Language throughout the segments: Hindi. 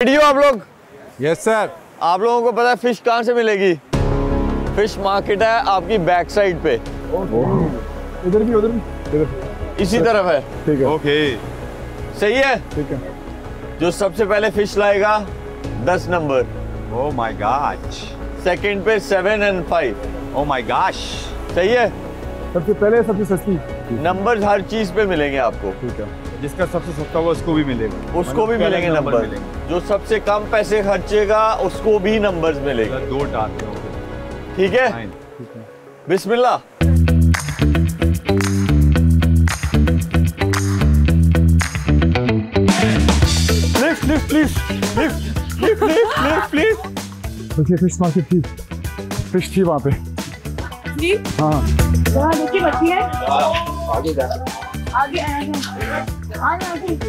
रेडी हो आप लोग? Yes sir. आप लोगों को पता है फिश कहाँ से मिलेगी? फिश मार्केट है आपकी बैक साइड पे। उधर भी इधर इसी तरफ है। ठीक है। ओके सही है। ठीक है। जो सबसे पहले फिश लाएगा 10 number. Oh my gosh. Second पे 7 और 5। Oh my gosh. सही है। सबसे पहले सबसे सस्ती नंबर हर चीज पे मिलेंगे आपको। ठीक है। जिसका सबसे सस्ता होगा उसको भी मिलेगा। उसको भी मिलेंगे नंबर। जो सबसे कम पैसे खर्चेगा उसको भी नंबर्स मिलेंगे। 2 टाके होंगे। ठीक है। बिस्मिल्लाह। Lift lift lift lift lift lift lift. देखिए फिश मार्केट थी, फिश थी वहाँ पे। हाँ देखिए मछली है। आगे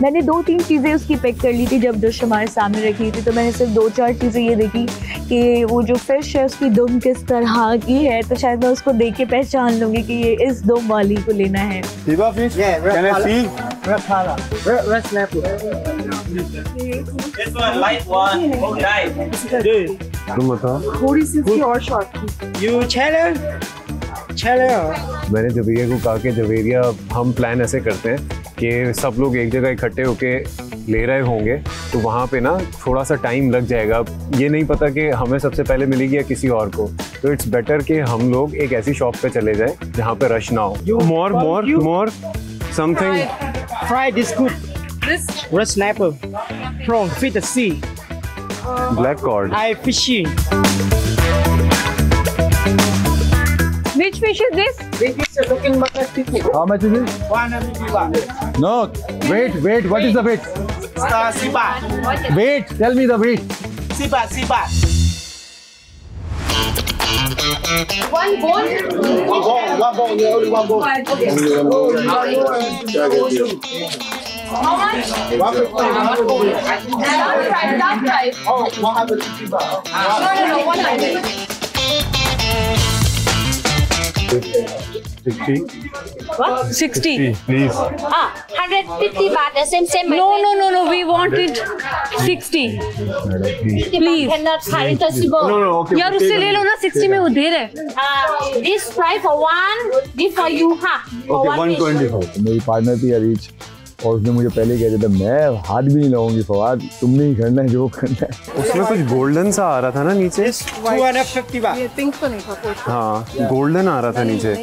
मैंने 2-3 चीज़ें उसकी पिक कर ली थी जब डिश हमारे सामने रखी थी, तो मैंने सिर्फ 2-4 चीज़ें ये देखी कि वो जो फिश है उसकी दुम किस तरह की है, तो शायद मैं उसको देख के पहचान लूंगी कि ये इस दुम वाली को लेना है। Tiba fish? Can I see? Red snapper. This one light one, light. तुम बताओ। थोड़ी सी उसकी और शॉर्ट। You cheddar? Cheddar. मैंने जवेरिया को कहा कि जवेरिया हम प्लान ऐसे करते हैं कि सब लोग एक जगह इकट्ठे होके ले रहे होंगे, तो वहाँ पे ना थोड़ा सा टाइम लग जाएगा। ये नहीं पता कि हमें सबसे पहले मिलेगी या किसी और को, तो इट्स बेटर कि हम लोग एक ऐसी शॉप पे चले जाए जहाँ पे रश ना हो। मोर something. Fry this good. This Red snapper. From fish the sea. Black cord. I fishing. which fish is this? This is a looking bucket ticket. How much is it? 150 baht. No, wait. What is the weight? Siba. Weight. Tell me the weight. Siba. One bone. One bone. Yeah, only one bone. How much? 150. Dark fry. Oh, 150 baht. No, 100. 60. What? 60. Please. 150 baht, the same. No. We want it 60. Madam, please. Please. Cannot find possible. No, okay. यार उससे ले लो ना, 60 में वो दे रहे। This price for one, this for you, huh? For Okay, one dish. 120। मेरी पार्टनर थी अरीज, और उसने मुझे पहले ही कह दिया था मैं हाथ भी नहीं लगाऊंगी फवाद, तुमने ही करना है जो करना है। उसमें कुछ गोल्डन सा आ रहा था ना नीचे। 250 baht. ये पिंक तो नहीं था। हाँ गोल्डन आ रहा था नीचे।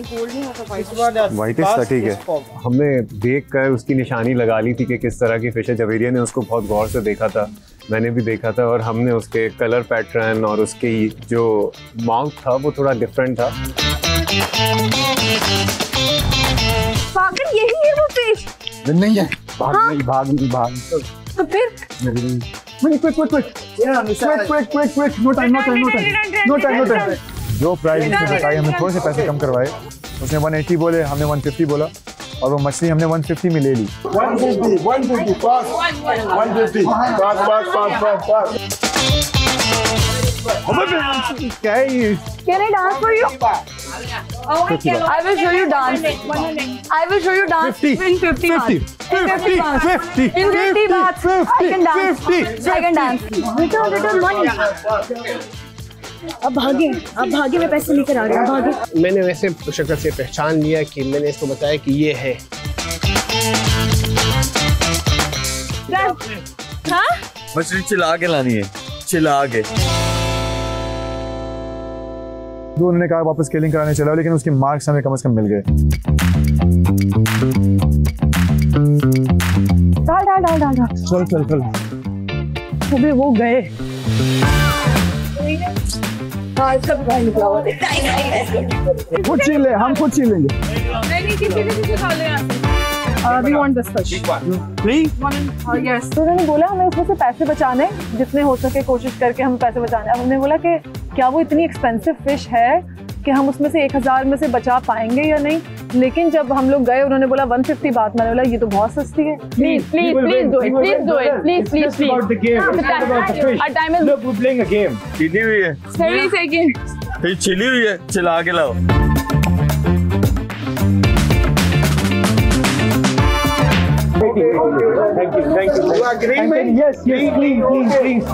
वाइटिश था। ठीक है। हमने देख कर उसकी निशानी लगा ली थी कि किस तरह की फिश है। जवेरिया ने उसको बहुत गौर से देखा था, मैंने भी देखा था, और हमने उसके कलर पैटर्न और उसकी जो माउथ था वो थोड़ा डिफरेंट था। पागल, यही है वो फिश। नहीं है, भाग। तो फिर क्विक, नो टाइम। जो प्राइस उसने बताई हमने थोड़े से पैसे कम करवाए। उसने 180 बोले, हमने 150 बोला, और वो मछली हमने 150 में ले ली। 150 पास। 150 पास। क्या है ये? Can I dance for you? I will show you dance. I will show you dance 50, in 50 baht. 50 In 50 baht. I can dance. 50. I can dance. Return money. अब भागे मैं पैसे लेकर आ रही हूँ। भागे। मैंने वैसे शक्ल से पहचान लिया कि मैंने इसको बताया कि ये है। हाँ? मछली चिल्ला के लानी है, चिल्ला के। जो उन्होंने कहा वापस स्केलिंग कराने चला, लेकिन उसके मार्क्स हमें कम से कम मिल गए। डाल। चल। अबे वो गए। हाँ, इसका भी भाई निकला हुआ है। खुद छीन ले, हम खुद छीन लेंगे। नहीं, किसी भी खा ले यहाँ से। We want this fish. Yes. तो उन्होंने बोला हमें उसमें से पैसे बचाने, जितने हो सके कोशिश करके हम पैसे बचाने। अब हमने बोला कि क्या वो इतनी एक्सपेंसिव फिश है कि हम उसमें से 1000 में से बचा पाएंगे या नहीं। लेकिन जब हम लोग गए उन्होंने बोला 150 बात। मैंने बोला ये तो बहुत सस्ती है। Please do it. Our time is. Look, we're playing a game. Chilly हुई है। Very second. फिर चिली हुई है, चिल्ला के लाओ। Thank you. You agree, man? Yes, please.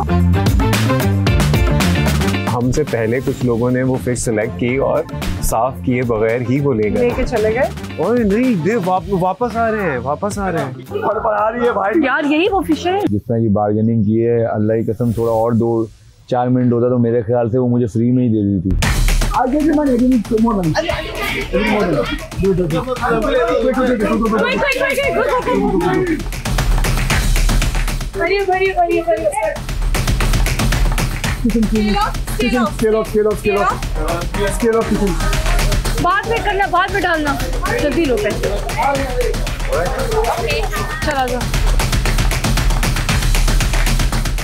हमसे पहले कुछ लोगों ने वो फिश सेलेक्ट की और साफ किए बगैर ही वो ले गए, लेके चले गए। ओए नहीं दे वापस आ रहे हैं आ रही है भाई यार यही वो फिश है। जिस तरह की बार्गेनिंग की है, अल्लाह की कसम थोड़ा और 2-4 मिनट होता तो मेरे ख्याल से वो मुझे फ्री में ही दे दी थी। बाद में करना, बाद में डालना, जल्दी लो पैसे। चला जाओ।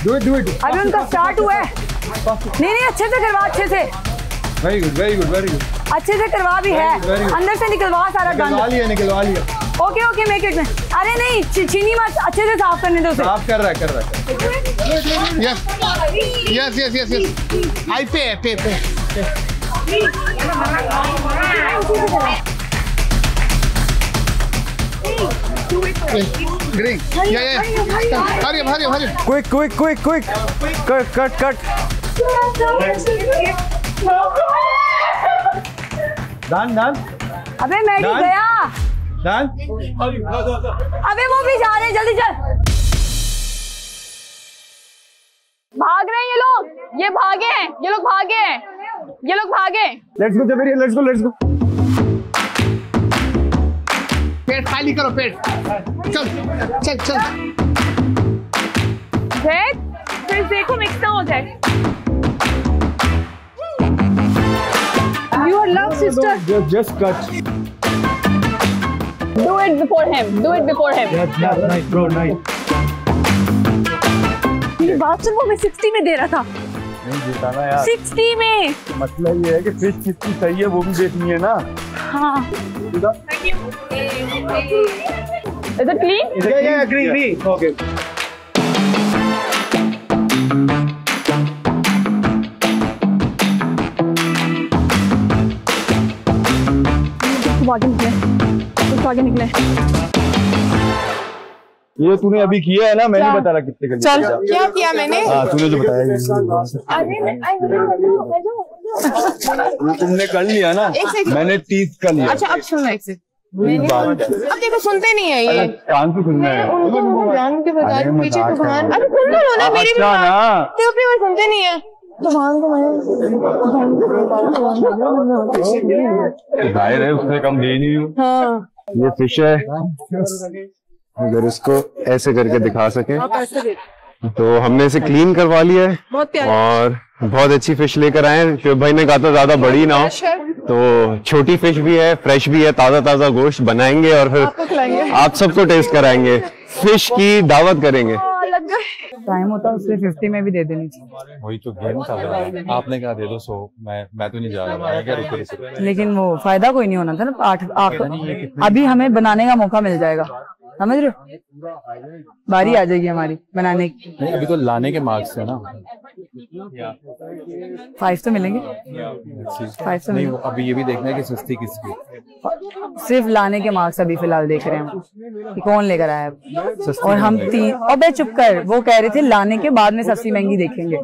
Do it. अभी उनका स्टार्ट हुआ है। नहीं अच्छे से करवा, अच्छे से। Very good. अच्छे से करवा भी है, अंदर से निकलवा सारा गंद। निकलवा लिया। ओके मेक इट में। अरे नहीं चीनी मत, अच्छे से साफ करने दो उसे। साफ कर रहा है। Yes. I pay. Green. Yeah. Hurry. quick cut Done. अबे मैं नहीं गया। Done. अबे वो भी जा रहे हैं, जल्दी चल। भाग रहे हैं ये लोग, ये लोग भागे। Let's go Javeria, let's go. पेट खाली करो, पेट। चल। फिर देखो मिक्स ना हो जाए। Your love sister. Just cut. Do it before him. Yeah, nice bro, nice. ये बात सुन, वो मैं 60 में दे रहा था। नहीं जिताना यार। 60 में। मतलब ये है कि फिश कितनी सही है वो भी देखनी है ना। हाँ। Is it clean? Yeah, agree. Okay. आगे निकले। ये तूने अभी किया है ना, मैं नहीं बता रहा कितने का। चल क्या किया मैंने? हाँ तूने जो बताया। तुमने कर लिया ना, मैंने 30 का लिया। अच्छा अब सुनो एक से, अब देखो सुनते नहीं है ये। कान से सुनना है। उनको भगवान के बजाय पीछे भगवान, अरे सुन लो ना मेरी भी बात, तो अपनी बात सुनते नहीं है। भगवान को मैं जाहिर है उससे कम दे नहीं हूँ। हाँ ये फिश है, अगर इसको ऐसे करके दिखा सके तो हमने इसे क्लीन करवा लिया है। बहुत प्यारा और बहुत अच्छी फिश लेकर आए हैं। शिव भाई ने कहा था ज्यादा बड़ी ना हो, तो छोटी फिश भी है, फ्रेश भी है, ताजा गोश्त बनाएंगे और फिर आप सबको टेस्ट कराएंगे, फिश की दावत करेंगे। टाइम होता उससे 50 में भी दे देनी चाहिए। वही तो गेम था, आपने कहा दे दो 100, मैं तो नहीं जा रहा, मैं क्या रुको। लेकिन वो फायदा कोई नहीं होना था ना। अभी हमें बनाने का मौका मिल जाएगा, समझ रहे हो? बारी आ जाएगी हमारी बनाने की। नहीं अभी तो लाने के मार्क्स है ना, 5 तो मिलेंगे। 5 तो नहीं, अभी ये भी देखना है कि सस्ती किसकी। सिर्फ लाने के मार्क्स अभी फिलहाल देख रहे हैं कि कौन लेकर आया है। और हम 3 अबे चुप कर, वो कह रहे थे लाने के बाद में सस्ती महंगी देखेंगे।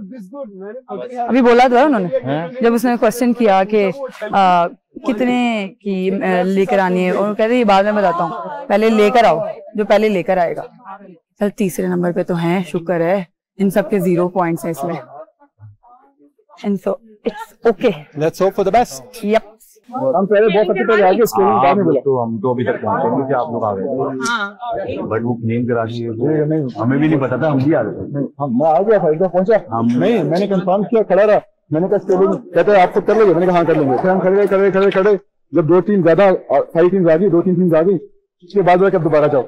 अभी बोला तो है उन्होंने, जब उसने क्वेश्चन किया कि कितने की लेकर आनी है, और कह रहे ये बाद में बताता हूँ, पहले लेकर आओ जो पहले लेकर आएगा। चल तीसरे नंबर पे तो हैं, शुक्र है, इन सब के 0 पॉइंट्स हैं इसमें। And so it's okay. Let's hope for the best. Yep. हम पहले बहुत सबसे पहले आगे स्केलिंग बाद में बोला। तो हम तो अभी तक पहुंचे नहीं थे, आप लोग आ गए। बट वो क्लीन करा दी, हमें भी नहीं पता था, हम भी आ गए। मैं आ गया था, एकदम पहुंचा। नहीं मैंने कंफर्म किया, खड़ा रहा, मैंने कहा स्केलिंग, कहते आप खुद कर लोगे, मैंने कहा हाँ कर लेंगे। फिर हम खड़े जब 2 टीम ज्यादा, सारी टीम आ गई, 2-3 टीम आ गई, उसके बाद बोला कब दोबारा जाओ।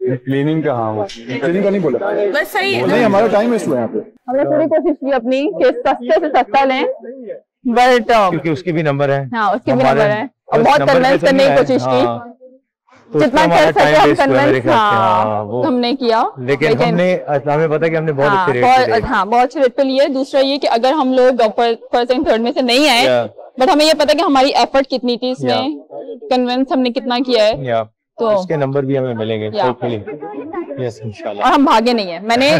क्लीनिंग का, हाँ क्लीनिंग का नहीं बोला, बस सही है। नहीं हमारा टाइम वेस्ट हुआ यहाँ पे। हमने पूरी कोशिश की अपनी कि सस्ते से सस्ता लें, बट क्योंकि उसके भी नंबर है। हाँ उसके भी नंबर है, और बहुत कन्विंस करने की कोशिश की, जितना कर सके हम कन्विंस हमने किया। लेकिन हमें पता कि हमने बहुत अच्छे रेट बहुत अच्छे रेट पे लिए। दूसरा ये कि अगर हम लोग फर्स्ट एंड थर्ड में से नहीं आए, बट हमें ये पता कि हमारी एफर्ट कितनी थी इसमें, कन्विंस हमने कितना किया है, तो उसके नंबर भी हमें मिलेंगे। यस इंशाल्लाह। और हम भागे नहीं है। मैंने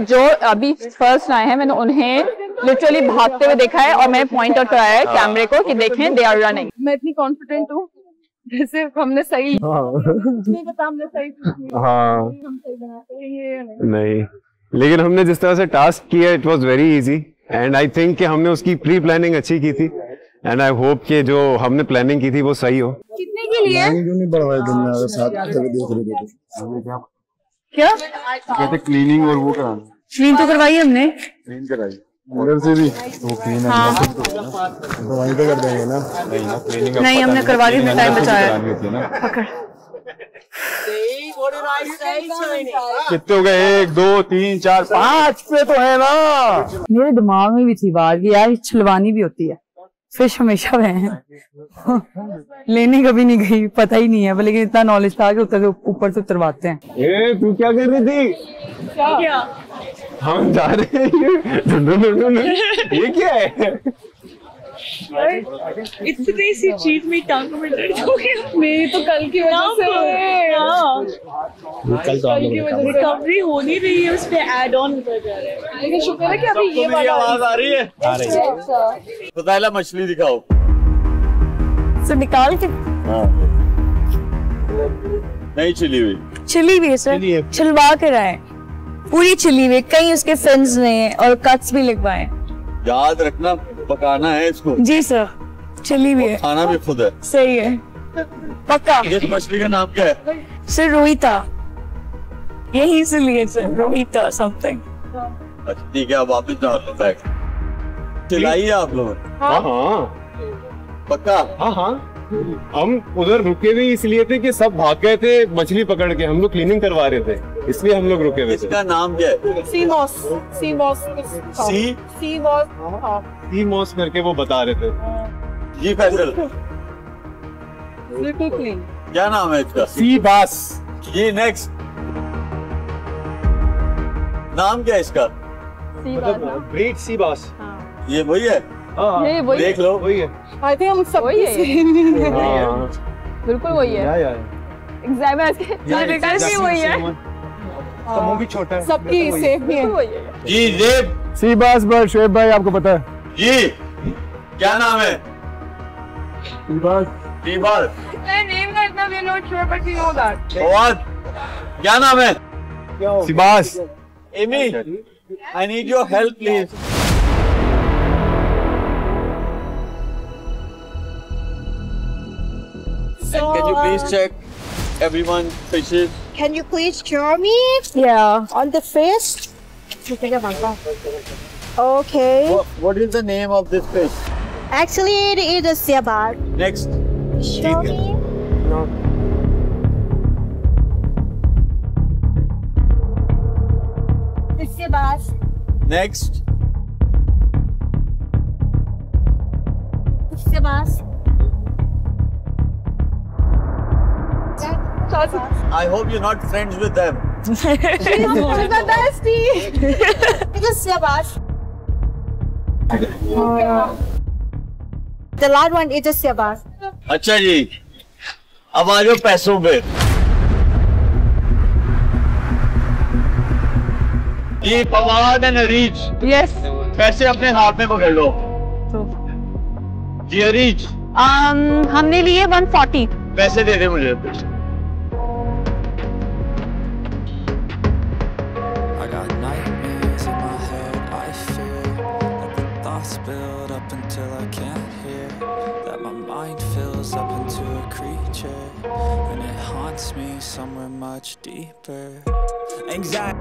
जो अभी फर्स्ट आए हैं मैंने उन्हें लिटरली भागते हुए देखा है और मैंने पॉइंट आउट कराया है कैमरे को कि देखें दे आर रनिंग। मैं इतनी कॉन्फिडेंट हूँ जैसे हमने सही नहीं पता हमने सही हाँ हम सही बनाते हैं ये नहीं, लेकिन हमने जिस तरह से टास्क किया it was very easy and I think कि हमने उसकी प्री प्लानिंग अच्छी की थी एंड आई होप कि जो हमने प्लानिंग की थी वो सही हो। कितने के लिए नहीं बढ़वाए तुमने अगर साथ देख रहे थे क्या कहते क्लीनिंग और वो कराना। क्लीन तो करवाई हमने, क्लीन कराई उधर से भी वो क्लीन है तो वहीं पे कर देंगे ना। नहीं ना क्लीनिंग नहीं हमने करवा दी, टाइम बचाया। पकड़ कितने हो गए 1 2 3 4 5 पे तो है ना। मेरे दिमाग में भी थी बात कि यार छिलवानी भी होती है। फिश हमेशा वह हैं लेने कभी नहीं गई, पता ही नहीं है, लेकिन इतना नॉलेज था कि ऊपर से उतरवाते हैं। तू क्या कर रही थी? क्या हम जा रहे हैं ये क्या है? इतनी सी चीज में टांग में दर्द हो गया। मेरी तो कल की वजह से कल की वजह से रिकवरी हो नहीं रही है, उस पे ऐड ऑन होता जा रहा है। लेकिन शुक्र है कि अभी ये वाला आवाज आ रही है। बताइला मछली दिखाओ। सर निकाल के नहीं छिली हुई, छिली हुई है सर, छिलवा कर आए, पूरी छिली हुई, कहीं उसके फिन्स नहीं और कट्स भी लिखवाए। याद रखना पकाना है इसको। जी सर, छिली हुई है, खाना भी खुद है। सही है पक्का। इस मछली का नाम क्या है? सर रोहिता, यही से लिए सर, रोहिता समथिंग। अच्छा ठीक है, अब वापस डाल लो बैग। चिल्लाइए आप लोग। हाँ हाँ पक्का। हाँ हाँ हम उधर रुके भी इसलिए थे कि सब भाग गए थे मछली पकड़ के, हम लोग क्लीनिंग करवा रहे थे इसलिए हम लोग रुके हुए थे। इसका नाम क्या है? सी मॉस, सी मॉस, सी मॉस करके वो बता रहे थे। जी फैसल बिल्कुल क्लीन। क्या नाम है इसका? सी बास। ये नेक्स्ट नाम क्या है इसका? ग्रेट सी बास। ये वही है? ये वही देख लो वही है। आई थिंक हम सब वही है। बिल्कुल वही है। एग्जाम में वही है। मुंह भी छोटा है। सबकी सेफ भी है। जी जेब। सी बास पर शोएब भाई आपको पता है? जी क्या नाम है? सी बास। नेम का इतना भी not sure but we know that. Fawad क्या नाम है? Sea bass. Amy I need your help please. And can you please check everyone fishes? Can you please show me? Yeah, on the fish. Okay. What is the name of this fish? Actually, it is a sea bass. Next. Show me. No. The sea bass. Next. The sea bass. I hope you're not friends with them. She's the bestie. It's a sea bass. The large one is a sea bass. अच्छा जी, अब आ जाओ पैसों पे। ये फवाद एंड अरीज। यस। पैसे अपने हाथ में पकड़ लो। जी अरीज। हमने लिए 140। पैसे दे दे मुझे। Build up until I can't hear, that my mind fills up into a creature, and it haunts me somewhere much deeper. Anxiety.